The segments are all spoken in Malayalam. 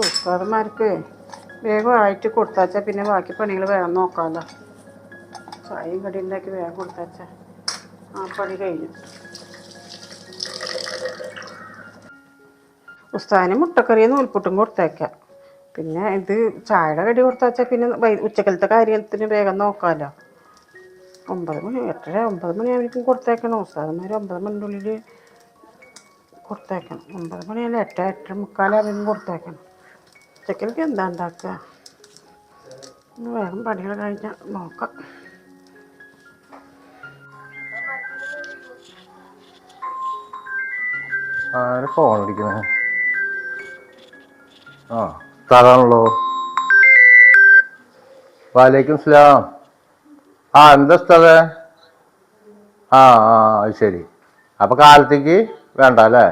ഉസ്താദന്മാർക്ക് വേഗമായിട്ട് കൊടുത്താച്ചാൽ പിന്നെ ബാക്കി പണികൾ വേഗം നോക്കാമല്ലോ. ചായയും കടി ഉണ്ടാക്കി വേഗം കൊടുത്താച്ചാൽ ആ പണി കഴിഞ്ഞു. ഉസ്താദിന് മുട്ടക്കറിയും നൂൽപുട്ടും കൊടുത്തേക്കാം. പിന്നെ ഇത് ചായയുടെ കടി കൊടുത്താച്ചാൽ പിന്നെ ഉച്ചക്കലത്തെ കാര്യത്തിന് വേഗം നോക്കാമല്ലോ. 9 മണി 8:30 9 മണിയാകുമ്പോഴേക്കും കൊടുത്തേക്കണം. ഉസ്താദന്മാർ 9 മണിൻ്റെ ഉള്ളിൽ കൊടുത്തേക്കണം. 9 മണിയല്ല 8 8:45 കൊടുത്തേക്കണം. ഉച്ചക്കലേക്ക് എന്താ ഉണ്ടാക്കുക? വേഗം പണികൾ കഴിഞ്ഞാൽ നോക്കാം. ഫോൺ അടിക്കണേ. സാറാണല്ലോ. വാലേക്കും സ്ലാം. എന്താ ഉസ്താദേ? അത് ശരി. അപ്പൊ കാലത്തേക്ക് വേണ്ട അല്ലേ?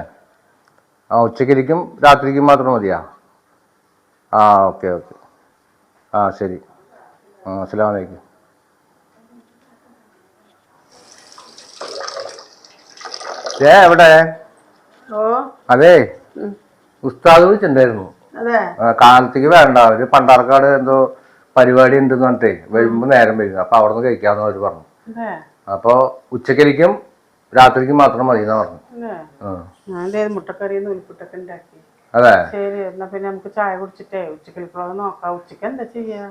ഉച്ചക്കിരിക്കും രാത്രിക്കും മാത്രം മതിയാ? Okay okay. ശരി. അസ്സലാമു അലൈക്കും. എവിടെ? അതെ, ഉസ്താദ് വിളിച്ചിട്ടുണ്ടായിരുന്നു. കാലത്തേക്ക് വേണ്ട, അവര് പണ്ടാർക്കാട് എന്തോ പരിപാടി ഉണ്ടെന്ന് പറഞ്ഞിട്ടേ വരുമ്പോ നേരം വരും. അപ്പൊ അവിടെ നിന്ന് കഴിക്കാന്ന് അവര് പറഞ്ഞു. അപ്പൊ ഉച്ചക്കരിക്കും രാത്രിക്കും മാത്രം മതി എന്നാ പറഞ്ഞു. മുട്ടക്കറി നൂൽപുട്ടൊക്കെ ഉണ്ടാക്കി. അതെ, ശരി. എന്നാ പിന്നെ നമുക്ക് ചായ കുടിച്ചിട്ടേ ഉച്ചക്കലിപ്പുറം നോക്കാം. ഉച്ചക്ക് എന്താ ചെയ്യാ?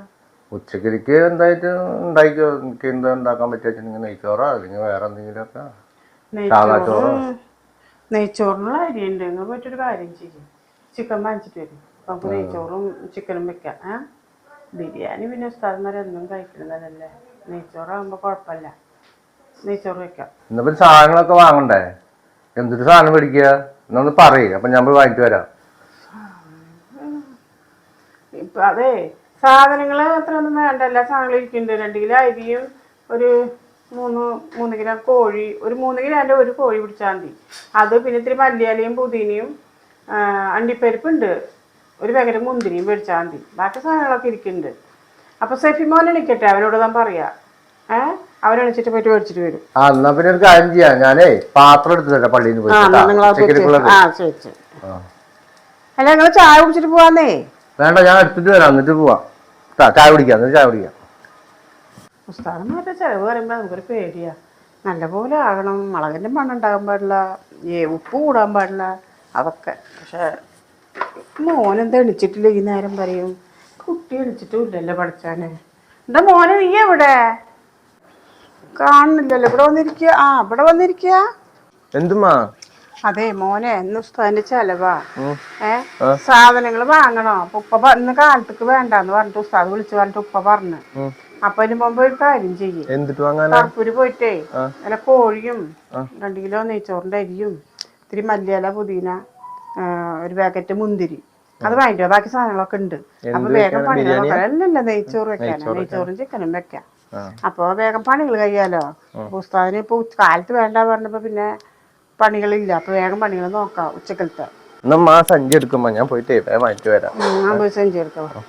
ഉച്ചക്കരിക്ക് എന്തായിട്ട് ഉണ്ടായിക്കോ. എനിക്ക് എന്താ ഉണ്ടാക്കാൻ പറ്റുക? നെയ്ച്ചോറോ അല്ലെങ്കിൽ വേറെ എന്തെങ്കിലുമൊക്കെ. നെയ്ച്ചോറിനുള്ള അരിയുണ്ട്. നിങ്ങൾ പോയിട്ടൊരു കാര്യം ചെയ്യും, ചിക്കൻ വാങ്ങിച്ചിട്ട് വരും. നമുക്ക് നെയ്ച്ചോറും ചിക്കനും വെക്കാം. ബിരിയാണി പിന്നെ ഉസ്താദന്മാരെന്നും കഴിക്കുന്നതല്ലേ. നെയ്ച്ചോറാകുമ്പോൾ കുഴപ്പമില്ല, നെയ്ച്ചോറ് വെക്കാം. ഇന്നിപ്പോ സാധനങ്ങളൊക്കെ വാങ്ങണ്ടേ? എന്തൊരു സാധനം മേടിക്കുക എന്നൊന്ന് പറയും. അപ്പൊ ഞാൻ പോയി വാങ്ങിട്ട് വരാം. ഇപ്പൊ അതെ, സാധനങ്ങൾ അത്ര ഒന്നും വേണ്ട. എല്ലാ സാധനങ്ങളും ഇരിക്കുന്നുണ്ട്. 2 കിലോ അരിയും ഒരു 3 കിലോ കോഴി, ഒരു 3 കിലോൻ്റെ ഒരു കോഴി പിടിച്ചാൽ മതി. അത് പിന്നെ ഇത്തിരി മല്ലിയിലയും പുതിനയും അണ്ടിപ്പരിപ്പുണ്ട്. ഒരു പാക്കറ്റ് മുന്തിരിയും മേടിച്ചാൽ മതി. ബാക്കി സാധനങ്ങളൊക്കെ ഇരിക്കുന്നുണ്ട്. അപ്പൊ സെഫിമോൻ എണിക്കട്ടെ, അവനോട് ഞാൻ പറയാ. അവരെണിച്ചിട്ട് പോയിട്ട് മേടിച്ചിട്ട് വരും. എന്നാ പിന്നെ ഒരു കാര്യം ചെയ്യാം, ഞാനേ പാത്രം എടുത്തില്ല പള്ളിയിൽ നിന്ന്. അല്ല, നിങ്ങൾ ചായ കുടിച്ചിട്ട് പോവാന്നേ. വേണ്ട, ഞാൻ എടുത്തിട്ട് വരാം, എന്നിട്ട് പോവാം. ചായ കുടിക്കാം. ഉസ്താദന്മാരുടെ ചിലവ് പറയുമ്പോൾ നമുക്കൊരു പേടിയാ. നല്ലപോലെ ആകണം. മുളകിൻ്റെ മണം ഉണ്ടാകാൻ പാടില്ല, ഉപ്പ് കൂടാൻ പാടില്ല, അതൊക്കെ. പക്ഷെ മോനെന്താ എണിച്ചിട്ടില്ല? ഈ നേരം പറയും. കുട്ടി എണിച്ചിട്ടും ഇല്ലല്ലോ പഠിച്ചാന്. എന്താ മോനെ, നീ എവിടെ? കാണുന്നില്ലല്ലോ. ഇവിടെ വന്നിരിക്കുക. എന്തുമാ? അതെ മോനെ, ഇന്ന് ഉസ്താദിന്റെ ചെലവാ. സാധനങ്ങൾ വാങ്ങണോ? അപ്പൊ ഉപ്പ ഇന്ന് കാലത്തേക്ക് വേണ്ടാന്ന് പറഞ്ഞിട്ട് ഉസ്താദ് വിളിച്ചു പറഞ്ഞിട്ട് ഉപ്പ പറഞ്ഞു. അപ്പൊ അതിന് മുമ്പ് ഒരു കാര്യം ചെയ്യും, കർപ്പൂര് പോയിട്ടേ അല്ല കോഴിയും 2 കിലോ നെയ്ച്ചോറിന്റെ അരിയും ഇത്തിരി മല്ലിയില പുതിന ഒരു പാക്കറ്റ് മുന്തിരി അത് വാങ്ങിക്കോ. ബാക്കി സാധനങ്ങളൊക്കെ ഉണ്ട്. അപ്പൊ വേഗം പണികൾ നോക്കാം. അല്ലല്ല, നെയ്ച്ചോറ് വെക്കാനാ. നെയ്ച്ചോറും ചിക്കനും വെക്കാം. അപ്പൊ വേഗം പണികൾ കഴിയാലോ. ഉസ്താദിന് ഇപ്പൊ കാലത്ത് വേണ്ട പറഞ്ഞപ്പോ പിന്നെ പണികളില്ല. അപ്പൊ വേഗം പണികൾ നോക്കാം ഉച്ചക്കലത്തെ. സഞ്ചി എടുക്കുമ്പോ ഞാൻ പോയിട്ട് വാങ്ങിട്ട് വരാം. സഞ്ചി എടുക്കാം.